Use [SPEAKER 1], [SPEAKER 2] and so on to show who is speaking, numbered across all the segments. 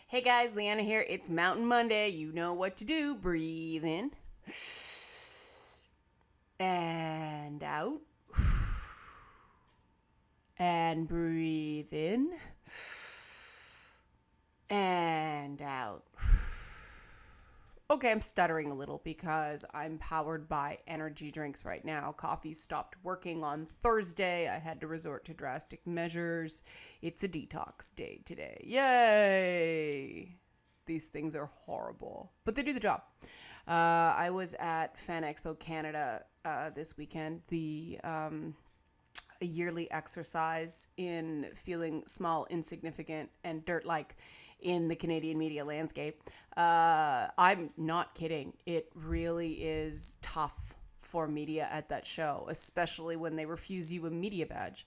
[SPEAKER 1] Hey guys, Liana here. It's Mountain Monday. You know what to do. Breathe in and out. And breathe in and out. Okay, I'm stuttering a little because I'm powered by energy drinks right now. Coffee stopped working on Thursday. I had to resort to drastic measures. It's a detox day today. Yay! These things are horrible, but they do the job. I was at Fan Expo Canada this weekend. A yearly exercise in feeling small, insignificant, and dirt-like in the Canadian media landscape. I'm not kidding. It really is tough for media at that show, especially when they refuse you a media badge.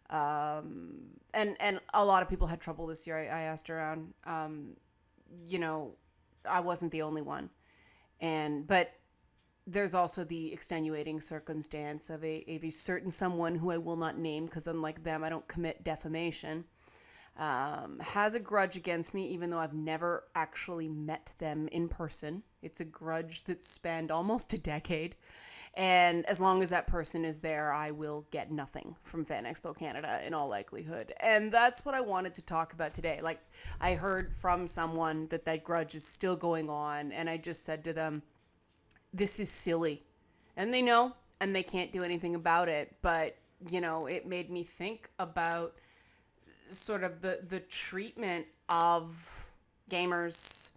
[SPEAKER 1] And a lot of people had trouble this year. I asked around. You know, I wasn't the only one, but there's also the extenuating circumstance of a certain someone who I will not name because unlike them, I don't commit defamation, has a grudge against me, even though I've never actually met them in person. It's a grudge that spanned almost a decade. And as long as that person is there, I will get nothing from Fan Expo Canada in all likelihood. And that's what I wanted to talk about today. Like, I heard from someone that grudge is still going on, and I just said to them, this is silly. And they know, and they can't do anything about it. But, it made me think about sort of the treatment of gamers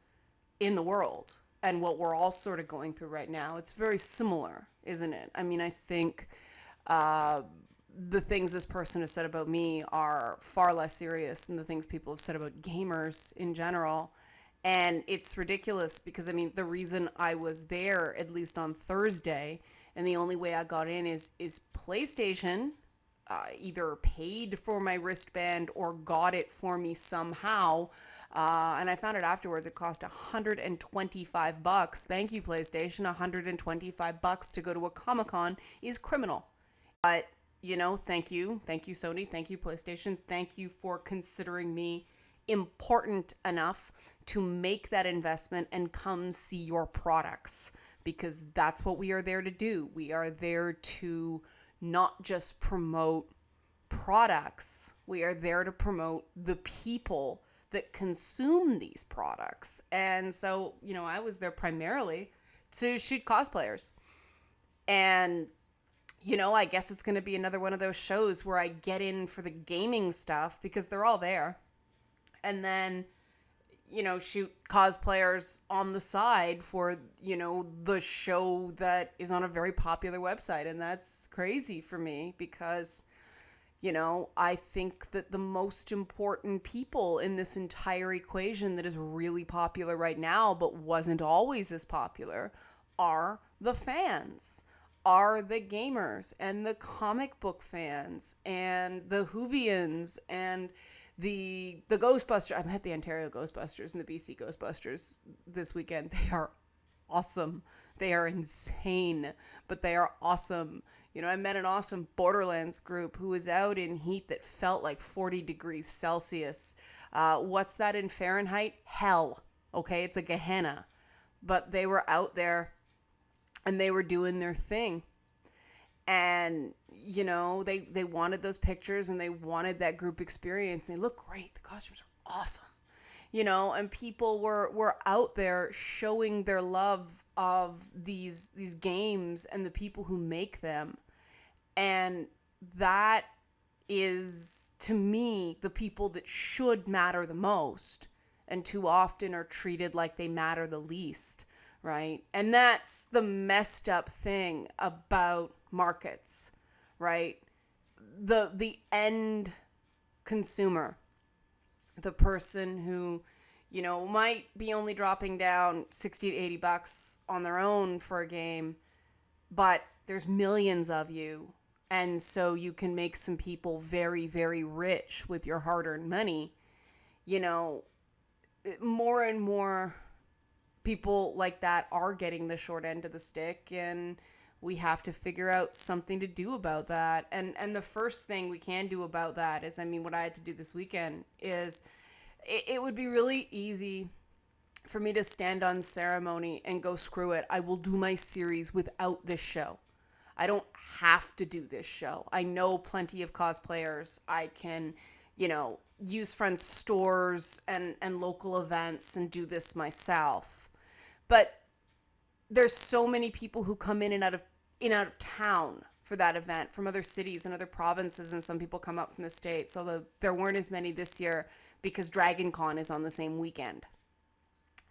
[SPEAKER 1] in the world and what we're all sort of going through right now. It's very similar, isn't it? I mean, I think the things this person has said about me are far less serious than the things people have said about gamers in general. And it's ridiculous because, I mean, the reason I was there, at least on Thursday, and the only way I got in is PlayStation either paid for my wristband or got it for me somehow. And I found it afterwards. It cost $125. Thank you, PlayStation. $125 to go to a Comic-Con is criminal. But, thank you. Thank you, Sony. Thank you, PlayStation. Thank you for considering me important enough to make that investment and come see your products, because that's what we are there to do. We are there to not just promote products. We are there to promote the people that consume these products. And so, I was there primarily to shoot cosplayers. And, I guess it's going to be another one of those shows where I get in for the gaming stuff because they're all there. And then, shoot cosplayers on the side for, the show that is on a very popular website. And that's crazy for me because, I think that the most important people in this entire equation that is really popular right now, but wasn't always as popular, are the fans, are the gamers and the comic book fans and the Whovians and the Ghostbusters. I met the Ontario Ghostbusters and the BC Ghostbusters this weekend. They are awesome. They are insane, but they are awesome. I met an awesome Borderlands group who was out in heat that felt like 40 degrees Celsius. What's that in Fahrenheit? Hell. Okay, it's a Gehenna. But they were out there and they were doing their thing. And, they wanted those pictures and they wanted that group experience. They look great. The costumes are awesome. And people were out there showing their love of these games and the people who make them. And that is, to me, the people that should matter the most and too often are treated like they matter the least, right? And that's the messed up thing about markets, right? The end consumer, the person who, might be only dropping down $60 to $80 on their own for a game, but there's millions of you. And so you can make some people very, very rich with your hard-earned money. More and more people like that are getting the short end of the stick, and we have to figure out something to do about that. And the first thing we can do about that is, what I had to do this weekend is it would be really easy for me to stand on ceremony and go, screw it, I will do my series without this show. I don't have to do this show. I know plenty of cosplayers. I can, use friends' stores and local events and do this myself. But there's so many people who come in and out of town for that event from other cities and other provinces, and some people come up from the States, although there weren't as many this year because Dragon Con is on the same weekend.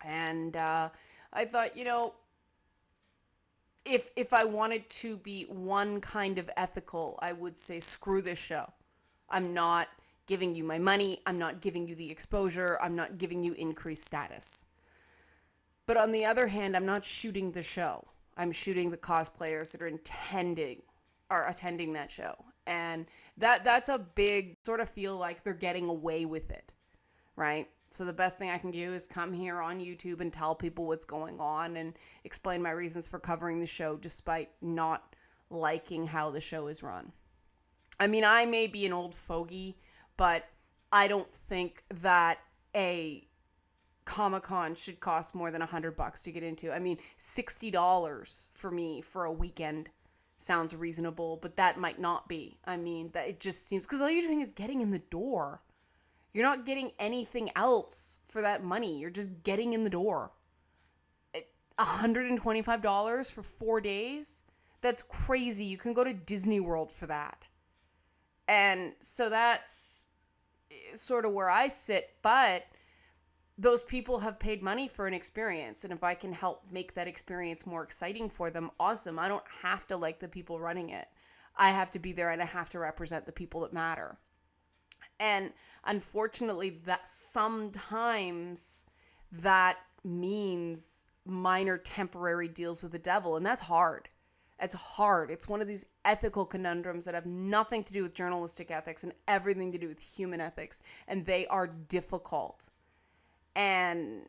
[SPEAKER 1] And I thought, if I wanted to be one kind of ethical, I would say screw this show. I'm not giving you my money. I'm not giving you the exposure. I'm not giving you increased status. But on the other hand, I'm not shooting the show. I'm shooting the cosplayers that are attending that show. And that's a big sort of feel like they're getting away with it, right? So the best thing I can do is come here on YouTube and tell people what's going on and explain my reasons for covering the show despite not liking how the show is run. I mean, I may be an old fogey, but I don't think that a Comic-Con should cost more than $100 to get into. I mean, $60 for me for a weekend sounds reasonable, but that might not be. I mean, that it just seems, because all you're doing is getting in the door. You're not getting anything else for that money. You're just getting in the door. $125 for 4 days? That's crazy. You can go to Disney World for that. And so that's sort of where I sit, but those people have paid money for an experience, and if I can help make that experience more exciting for them, awesome. I don't have to like the people running it. I have to be there and I have to represent the people that matter. And unfortunately, that sometimes that means minor temporary deals with the devil, and that's hard. It's hard. It's one of these ethical conundrums that have nothing to do with journalistic ethics and everything to do with human ethics, and they are difficult. And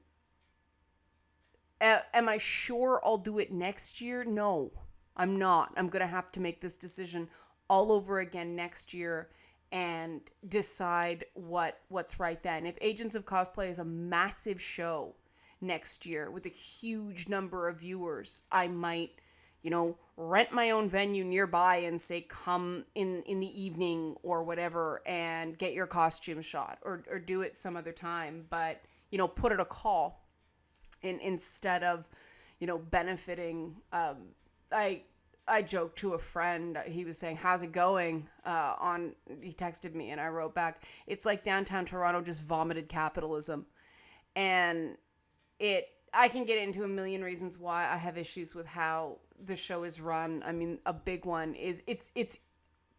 [SPEAKER 1] am I sure I'll do it next year? No, I'm not. I'm going to have to make this decision all over again next year and decide what's right then. If Agents of Cosplay is a massive show next year with a huge number of viewers, I might, rent my own venue nearby and say, come in the evening or whatever and get your costume shot, or do it some other time. But, put it a call instead of, benefiting. I joked to a friend. He was saying, how's it going? He texted me and I wrote back, it's like downtown Toronto just vomited capitalism. And I can get into a million reasons why I have issues with how the show is run. I mean, a big one is it's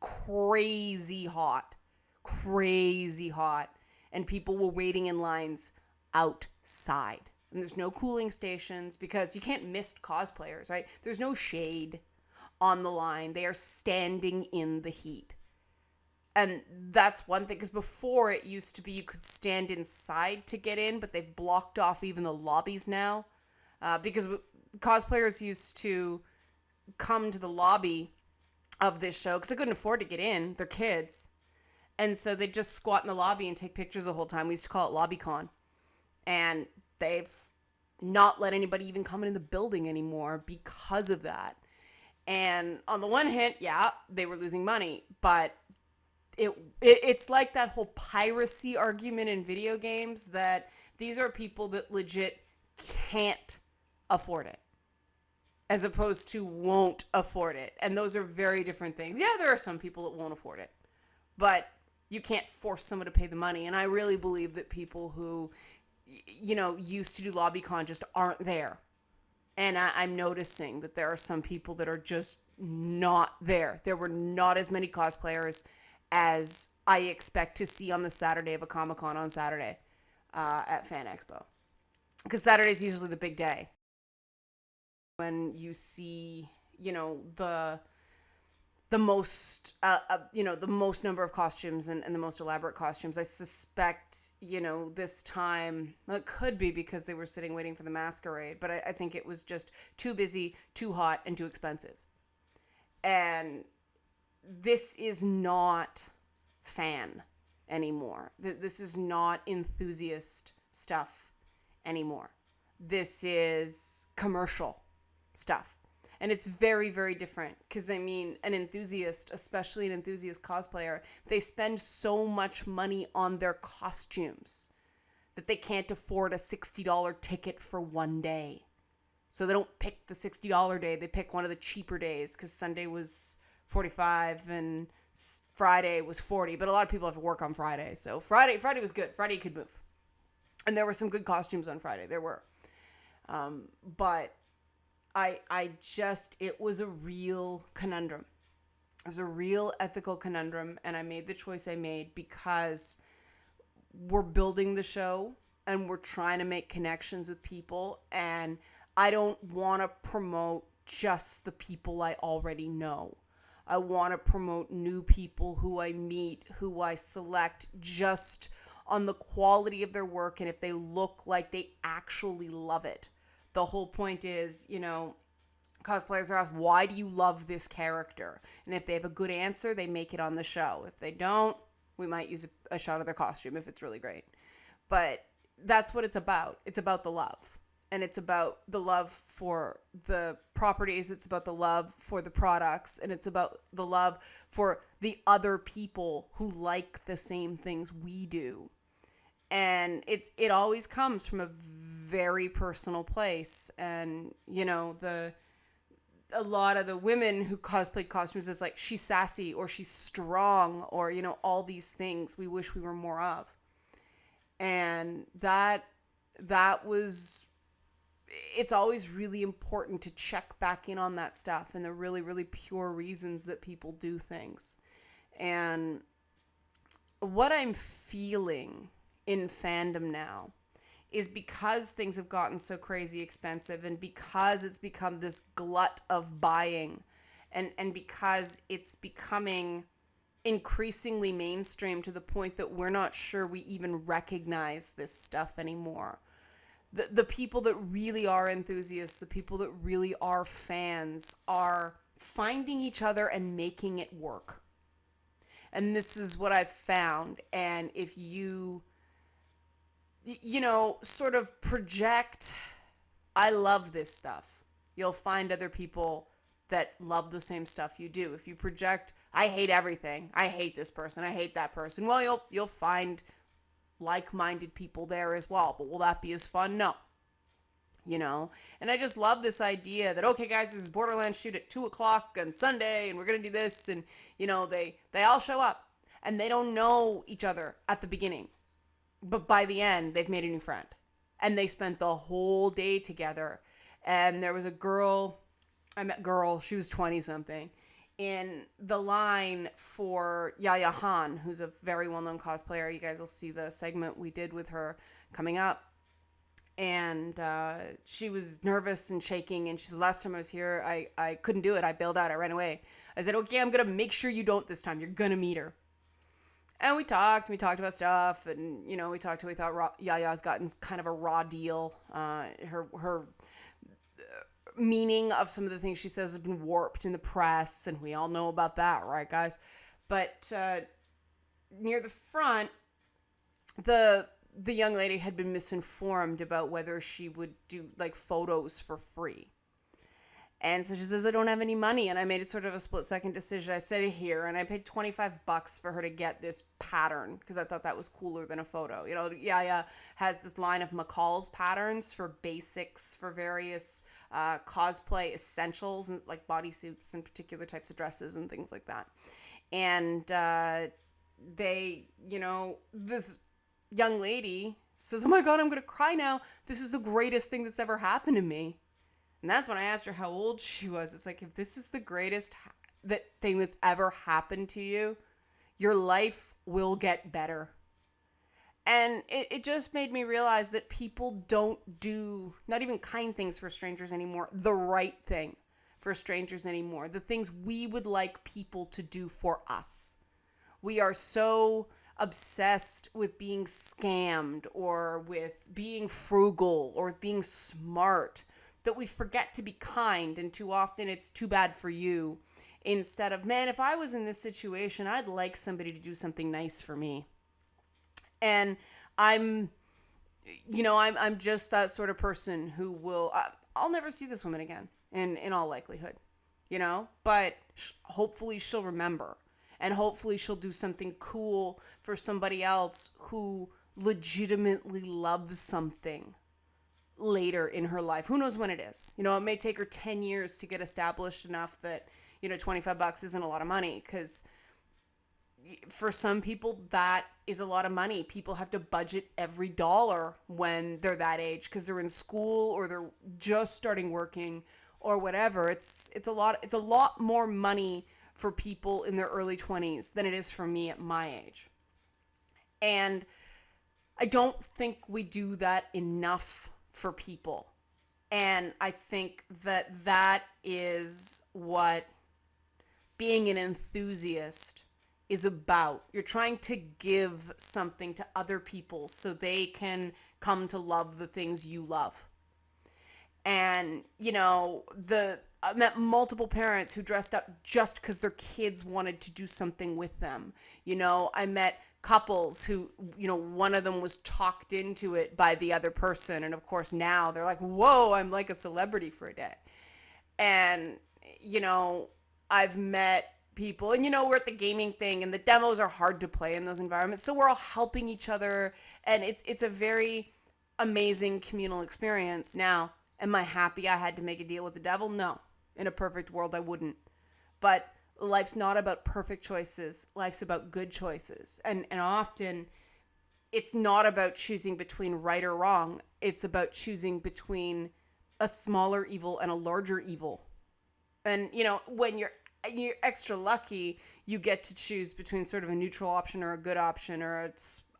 [SPEAKER 1] crazy hot, and people were waiting in lines outside. And there's no cooling stations because you can't mist cosplayers, right? There's no shade on the line. They are standing in the heat. And that's one thing, because before it used to be you could stand inside to get in, but they've blocked off even the lobbies now. Because cosplayers used to come to the lobby of this show because they couldn't afford to get in. They're kids. And so they'd just squat in the lobby and take pictures the whole time. We used to call it LobbyCon. And they've not let anybody even come into the building anymore because of that. And on the one hand, yeah, they were losing money, but it's like that whole piracy argument in video games, that these are people that legit can't afford it as opposed to won't afford it. And those are very different things. Yeah, there are some people that won't afford it, but you can't force someone to pay the money. And I really believe that people who, used to do LobbyCon just aren't there. And I'm noticing that there are some people that are just not there. There were not as many cosplayers as I expect to see on the Saturday of a Comic-Con on Saturday at Fan Expo. Because Saturday is usually the big day. When you see, the most, the most number of costumes and the most elaborate costumes. I suspect, this time, well, it could be because they were sitting waiting for the masquerade, but I think it was just too busy, too hot, and too expensive. And this is not fan anymore. This is not enthusiast stuff anymore. This is commercial stuff. And it's very, very different because, I mean, an enthusiast, especially an enthusiast cosplayer, they spend so much money on their costumes that they can't afford a $60 ticket for one day. So they don't pick the $60 day. They pick one of the cheaper days because Sunday was $45 and Friday was $40. But a lot of people have to work on Friday. So Friday was good. Friday you could move. And there were some good costumes on Friday. There were. But it was a real conundrum. It was a real ethical conundrum. And I made the choice I made because we're building the show and we're trying to make connections with people. And I don't want to promote just the people I already know. I want to promote new people who I meet, who I select just on the quality of their work and if they look like they actually love it. The whole point is, cosplayers are asked, why do you love this character? And if they have a good answer, they make it on the show. If they don't, we might use a shot of their costume if it's really great. But that's what it's about. It's about the love. And it's about the love for the properties. It's about the love for the products. And it's about the love for the other people who like the same things we do. And it always comes from a very personal place. And, a lot of the women who cosplayed costumes is like, she's sassy or she's strong or, all these things we wish we were more of. And that was, it's always really important to check back in on that stuff and the really, really pure reasons that people do things. And what I'm feeling in fandom now is because things have gotten so crazy expensive and because it's become this glut of buying and because it's becoming increasingly mainstream to the point that we're not sure we even recognize this stuff anymore. The people that really are enthusiasts, the people that really are fans are finding each other and making it work. And this is what I've found. And if you sort of project, I love this stuff, you'll find other people that love the same stuff you do. If you project, I hate everything, I hate this person, I hate that person, well, you'll find like-minded people there as well. But will that be as fun? No. And I just love this idea that, okay, guys, this is Borderlands shoot at 2:00 on Sunday and we're going to do this. And, they all show up and they don't know each other at the beginning. But by the end, they've made a new friend. And they spent the whole day together. And there was a girl, she was 20-something, in the line for Yaya Han, who's a very well-known cosplayer. You guys will see the segment we did with her coming up. And she was nervous and shaking. And the last time I was here, I couldn't do it. I bailed out. I ran away. I said, okay, I'm going to make sure you don't this time. You're going to meet her. And we talked about stuff, and, we thought Yaya's gotten kind of a raw deal. Her meaning of some of the things she says has been warped in the press, and we all know about that, right, guys? But near the front, the young lady had been misinformed about whether she would do, photos for free. And so she says, I don't have any money. And I made it sort of a split-second decision. I said it here, and I paid $25 for her to get this pattern because I thought that was cooler than a photo. Yaya has this line of McCall's patterns for basics for various cosplay essentials, like bodysuits and particular types of dresses and things like that. And this young lady says, oh my God, I'm going to cry now. This is the greatest thing that's ever happened to me. And that's when I asked her how old she was. It's like, if this is the greatest thing that's ever happened to you, your life will get better. And it just made me realize that people don't do, not even kind things for strangers anymore, the right thing for strangers anymore. The things we would like people to do for us. We are so obsessed with being scammed or with being frugal or with being smart that we forget to be kind, and too often it's too bad for you instead of, man, if I was in this situation, I'd like somebody to do something nice for me. And I'm, I'm just that sort of person who will, I'll never see this woman again in all likelihood, but hopefully she'll remember, and hopefully she'll do something cool for somebody else who legitimately loves something later in her life. Who knows when it is? It may take her 10 years to get established enough that, $25 isn't a lot of money, because for some people that is a lot of money. People have to budget every dollar when they're that age because they're in school or they're just starting working or whatever. It's a lot more money for people in their early 20s than it is for me at my age. And I don't think we do that enough for people. And I think that is what being an enthusiast is about. You're trying to give something to other people so they can come to love the things you love. And, I met multiple parents who dressed up just because their kids wanted to do something with them. I met couples who, one of them was talked into it by the other person. And of course, now they're like, whoa, I'm like a celebrity for a day. And, I've met people, and we're at the gaming thing, and the demos are hard to play in those environments, so we're all helping each other, and it's a very amazing communal experience. Now, am I happy I had to make a deal with the devil? No. In a perfect world, I wouldn't. But life's not about perfect choices. Life's about good choices. And often it's not about choosing between right or wrong. It's about choosing between a smaller evil and a larger evil. And, when you're extra lucky, you get to choose between sort of a neutral option or a good option, or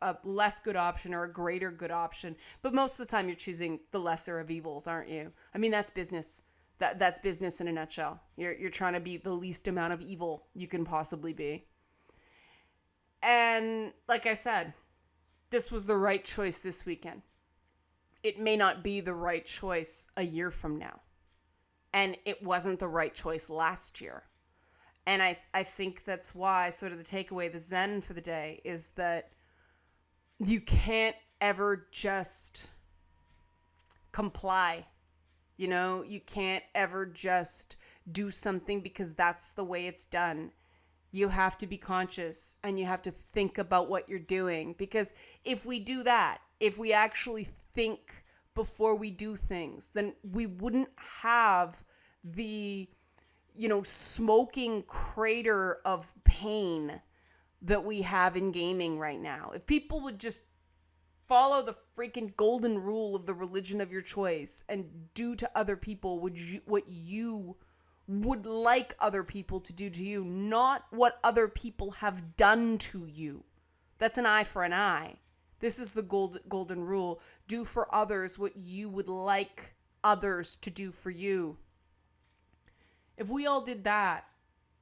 [SPEAKER 1] a less good option or a greater good option. But most of the time you're choosing the lesser of evils, aren't you? I mean, that's business. That's business in a nutshell. You're trying to be the least amount of evil you can possibly be. And like I said, this was the right choice this weekend. It may not be the right choice a year from now. And it wasn't the right choice last year. And I think that's why sort of the takeaway, the zen for the day, is that you can't ever just comply. You can't ever just do something because that's the way it's done. You have to be conscious and you have to think about what you're doing. Because if we do that, if we actually think before we do things, then we wouldn't have the, smoking crater of pain that we have in gaming right now. If people would just follow the freaking golden rule of the religion of your choice and do to other people what you would like other people to do to you, not what other people have done to you. That's an eye for an eye. This is the golden rule. Do for others what you would like others to do for you. If we all did that,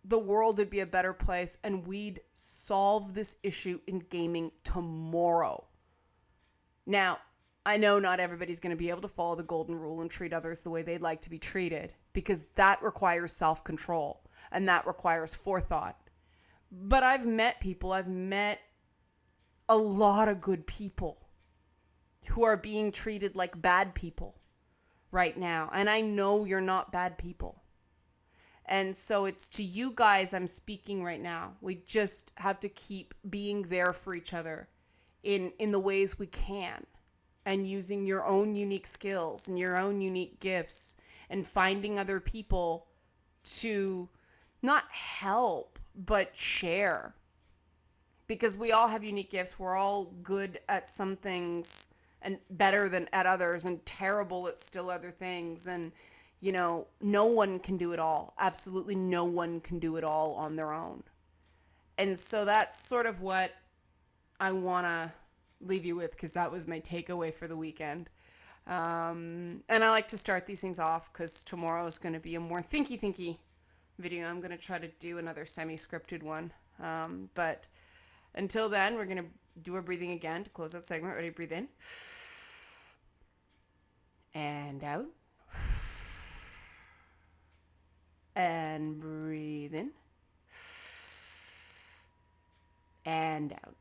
[SPEAKER 1] the world would be a better place, and we'd solve this issue in gaming tomorrow. Now, I know not everybody's going to be able to follow the golden rule and treat others the way they'd like to be treated, because that requires self-control and that requires forethought. But I've met a lot of good people who are being treated like bad people right now. And I know you're not bad people. And so it's to you guys I'm speaking right now. We just have to keep being there for each other in the ways we can, and using your own unique skills and your own unique gifts, and finding other people to not help, but share. Because we all have unique gifts. We're all good at some things and better than at others, and terrible at still other things. And no one can do it all. Absolutely no one can do it all on their own. And so that's sort of what I want to leave you with, because that was my takeaway for the weekend. And I like to start these things off because tomorrow is going to be a more thinky video. I'm going to try to do another semi-scripted one. But until then, we're going to do our breathing again to close that segment. Ready? Breathe in. And out. And breathe in. And out.